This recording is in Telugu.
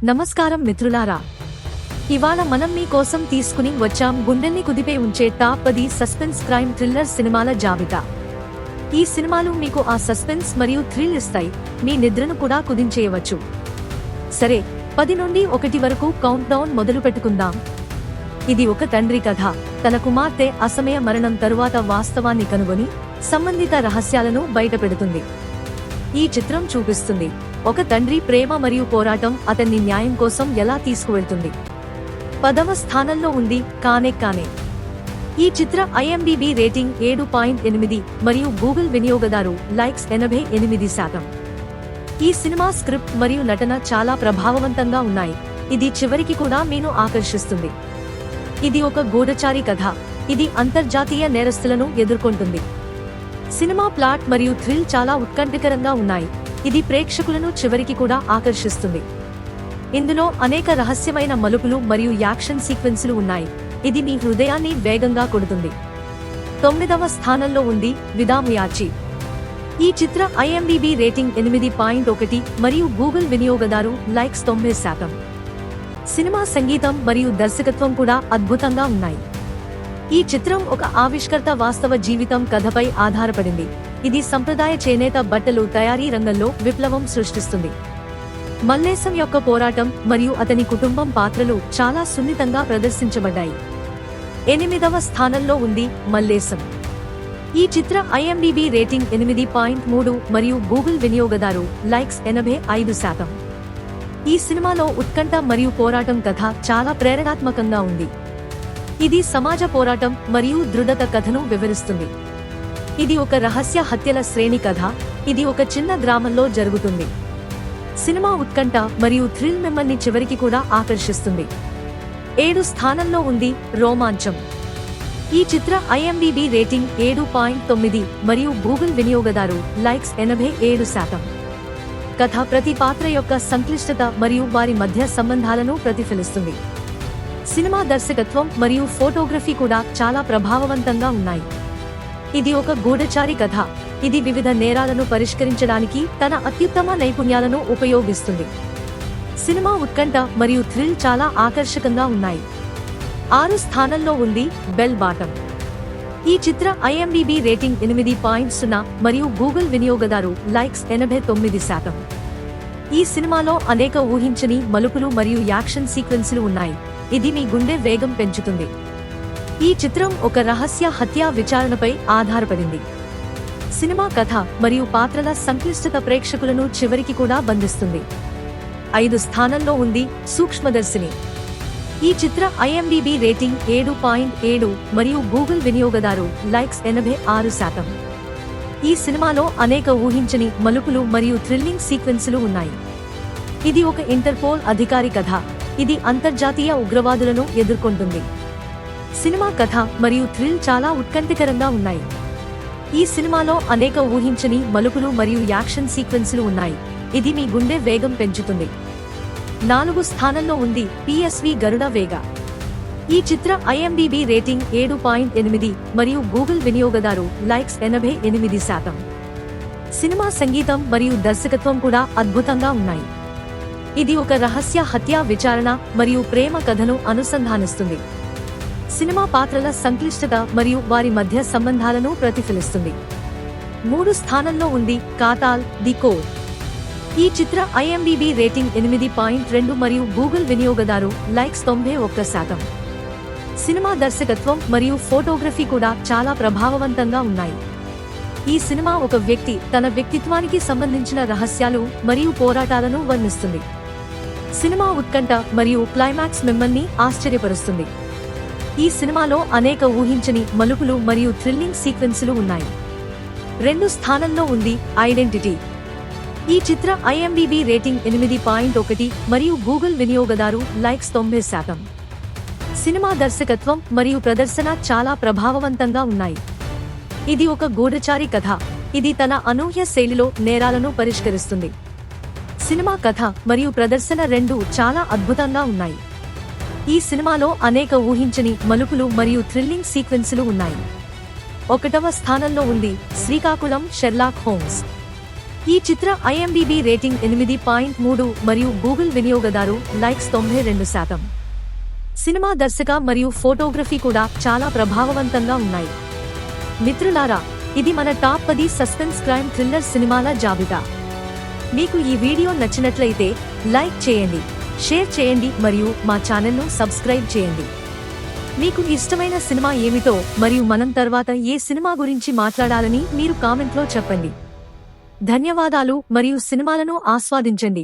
నమస్కారం మిత్రులారా, ఇవాళ మనం మీ కోసం తీసుకుని వచ్చాం గుండెల్ని కుదిపే ఉంచే టాప్ 10 సస్పెన్స్ క్రైమ్ థ్రిల్లర్ సినిమాల జాబితా. ఈ సినిమాలు మీకు ఆ సస్పెన్స్ మరియు థ్రిల్ ఇస్తాయి, మీ నిద్రను కూడా కుదించేయవచ్చు. సరే, 10 నుండి 1 వరకు కౌంట్ డౌన్ మొదలు పెట్టుకుందాం. ఇది ఒక తండ్రి కథ. తన కుమార్తె అసమయ మరణం తరువాత వాస్తవాన్ని కనుగొని సంబంధిత రహస్యాలను బయటపెడుతుంది. ఈ చిత్రం చూపిస్తుంది ఒక తండ్రి ప్రేమ మరియు పోరాటం అతన్ని న్యాయం కోసం ఎలా తీసుకువెళ్తుంది. 10వ స్థానంలో ఉంది కానే. ఈ చిత్ర IMDb రేటింగ్ 7.8 మరియు గూగుల్ వినియోగదారు లైక్స్ 88%. ఈ సినిమా స్క్రిప్ట్ మరియు నటన చాలా ప్రభావవంతంగా ఉన్నాయి. ఇది చివరికి కూడా మీను ఆకర్షిస్తుంది. ఇది ఒక గూఢచారి కథ. ఇది అంతర్జాతీయ నేరస్తులను ఎదుర్కొంటుంది. సినిమా ప్లాట్ మరియు థ్రిల్ చాలా ఉత్కంఠకరంగా ఉన్నాయి. ఇది ప్రేక్షకులను చివరికి కూడా ఆకర్షిస్తుంది. ఇందులో అనేక రహస్యమైన మలుపులు మరియు యాక్షన్ సీక్వెన్సులు ఉన్నాయి. ఇది మీ హృదయాన్ని వేగంగా కొడుతుంది. 9వ స్థానంలో ఉంది విదాముయాచి. ఈ చిత్ర IMDb రేటింగ్ 8.1 మరియు గూగుల్ వినియోగదారు లైక్స్ 90%. సినిమా సంగీతం మరియు దర్శకత్వం కూడా అద్భుతంగా ఉన్నాయి. ఈ చిత్రం ఒక ఆవిష్కర్త వాస్తవ జీవితం కథపై ఆధారపడింది. ఇది సంప్రదాయ చేనేత బట్టలు తయారీ రంగంలో విప్లవం సృష్టిస్తుంది. మల్లేశం యొక్క పోరాటం మరియు అతని కుటుంబం పాత్రలు చాలా సున్నితంగా ప్రదర్శించబడ్డాయి. 8వ స్థానంలో ఉంది మల్లేశం. ఈ చిత్ర IMDb రేటింగ్ 8.3 మరియు గూగుల్ వినియోగదారు లైక్స్ 85%. ఈ సినిమాలో ఉత్కంఠ మరియు పోరాటం కథ చాలా ప్రేరణాత్మకంగా ఉంది. ఇది సమాజ పోరాటం మరియు దృఢత కథను వివరిస్తుంది. ఇది ఒక రహస్య హత్యల శ్రేణి కథ. ఇది ఒక చిన్న గ్రామంలో జరుగుతుంది. సినిమా ఉత్కంఠ మరియు థ్రిల్ మిమ్మల్ని చివరికి కూడా ఆకర్షిస్తుంది. 7 స్థానంలో ఉంది రోమాంచం. ఈ చిత్ర IMDb రేటింగ్ 7.9 మరియు గూగుల్ వినియోగదారు లైక్స్ 87%. కథ ప్రతి పాత్ర యొక్క సంక్లిష్టత మరియు వారి మధ్య సంబంధాలను ప్రతిఫలిస్తుంది. సినిమా దర్శకత్వం మరియు ఫోటోగ్రఫీ కూడా చాలా ప్రభావవంతంగా ఉన్నాయి. ఇది ఒక గూఢచారి కథ. ఇది వివిధ నేరాలను పరిష్కరించడానికి తన అత్యుత్తమ నైపుణ్యాలను ఉపయోగిస్తుంది. సినిమా ఉత్కంఠ మరియు థ్రిల్ చాలా ఆకర్షకంగా ఉన్నాయి. 6 స్థానంలో ఉంది బెల్ బాటమ్. ఈ చిత్ర IMDb రేటింగ్ 8.0 మరియు గూగుల్ వినియోగదారు లైక్స్ 89%. ఈ సినిమాలో అనేక ఊహించని మలుపులు మరియు యాక్షన్ సీక్వెన్సులు ఉన్నాయి. ఇది మీ గుండె వేగం పెంచుతుంది. ఈ చిత్రం ఒక రహస్య హత్యా విచారణపై ఆధారపడింది. సినిమా కథ మరియు పాత్రల సంక్లిష్టత ప్రేక్షకులను చివరికి కూడా బంధిస్తుంది. 5 స్థానంలో ఉంది సూక్ష్మదర్శిని. ఈ చిత్ర IMDb రేటింగ్ 7.7 మరియు గూగుల్ వినియోగదారు లైక్స్ 86%. ఈ సినిమాలో అనేక ఊహించని మలుపులు మరియు థ్రిల్లింగ్ సీక్వెన్సులు ఉన్నాయి. ఇది ఒక ఇంటర్పోల్ అధికారి కథ. ఇది అంతర్జాతీయ ఉగ్రవాదులను ఎదుర్కొంటుంది. సినిమా కథ మరియు థ్రిల్ చాలా ఉత్కంఠకరంగా ఉన్నాయి. ఈ సినిమాలో అనేక ఊహించని మలుపులు మరియు యాక్షన్ సీక్వెన్సులు ఉన్నాయి. ఇది మీ గుండె వేగం పెంచుతుంది. 4 స్థానంలో ఉంది PSV గరుడ వేగ. ఈ చిత్ర IMDb రేటింగ్ 7.8 మరియు గూగుల్ వినియోగదారు లైక్స్ 88%. సినిమా సంగీతం మరియు దర్శకత్వం కూడా అద్భుతంగా ఉన్నాయి. ఇది ఒక రహస్య హత్యా విచారణ మరియు ప్రేమ కథను అనుసంధానిస్తుంది. సినిమా పాత్రల సంక్లిష్టత మరియు వారి మధ్య సంబంధాలను ప్రతిఫలిస్తుంది. 3 స్థానంలో ఉంది కాతాల్ ది కోర్. ఈ చిత్ర IMDb రేటింగ్ 8.2 మరియు గూగుల్ వినియోగదారు లైక్స్ 91%. సినిమా దర్శకత్వం మరియు ఫోటోగ్రఫీ కూడా చాలా ప్రభావవంతంగా ఉన్నాయి. ఈ సినిమా ఒక వ్యక్తి తన వ్యక్తిత్వానికి సంబంధించిన రహస్యాలు మరియు పోరాటాలను వర్ణిస్తుంది. సినిమా ఉత్కంఠ మరియు క్లైమాక్స్ మిమ్మల్ని ఆశ్చర్యపరుస్తుంది. ఈ సినిమాలో అనేక ఊహించని మలుపులు మరియు థ్రిల్లింగ్ సీక్వెన్సులు ఉన్నాయి. 2 స్థానంలో ఉంది ఐడెంటిటీ. ఈ చిత్ర IMDb రేటింగ్ 8.1 మరియు గూగుల్ వినియోగదారు లైక్స్ 90%. సినిమా దర్శకత్వం మరియు ప్రదర్శన చాలా ప్రభావవంతంగా ఉన్నాయి. ఇది ఒక గూఢచారి కథ. ఇది తన అనూహ్య శైలిలో నేరాలను పరిష్కరిస్తుంది. సినిమా కథ మరియు ప్రదర్శన రెండూ చాలా అద్భుతంగా ఉన్నాయి. ఈ సినిమాలో అనేక ఊహించని మలుపులు మరియు థ్రిల్లింగ్ సీక్వెన్సులు ఉన్నాయి. 1వ స్థానంలో ఉంది శ్రీకాకుళం షెర్లాక్ హోమ్స్. ఈ చిత్ర IMDb రేటింగ్ 8.3 మరియు గూగుల్ వినియోగదారు లైక్స్ 92%. సినిమా దర్శక మరియు ఫోటోగ్రఫీ కూడా చాలా ప్రభావవంతంగా ఉన్నాయి. మిత్రులారా, ఇది మన టాప్ 10 సస్పెన్స్ క్రైమ్ థ్రిల్లర్ సినిమాల జాబితా. మీకు ఈ వీడియో నచ్చినట్లయితే లైక్ చేయండి, షేర్ చేయండి మరియు మా ఛానల్ను సబ్స్క్రైబ్ చేయండి. మీకు ఇష్టమైన సినిమా ఏమిటో మరియు మనం తర్వాత ఏ సినిమా గురించి మాట్లాడాలని మీరు కామెంట్లో చెప్పండి. ధన్యవాదాలు మరియు సినిమాలను ఆస్వాదించండి.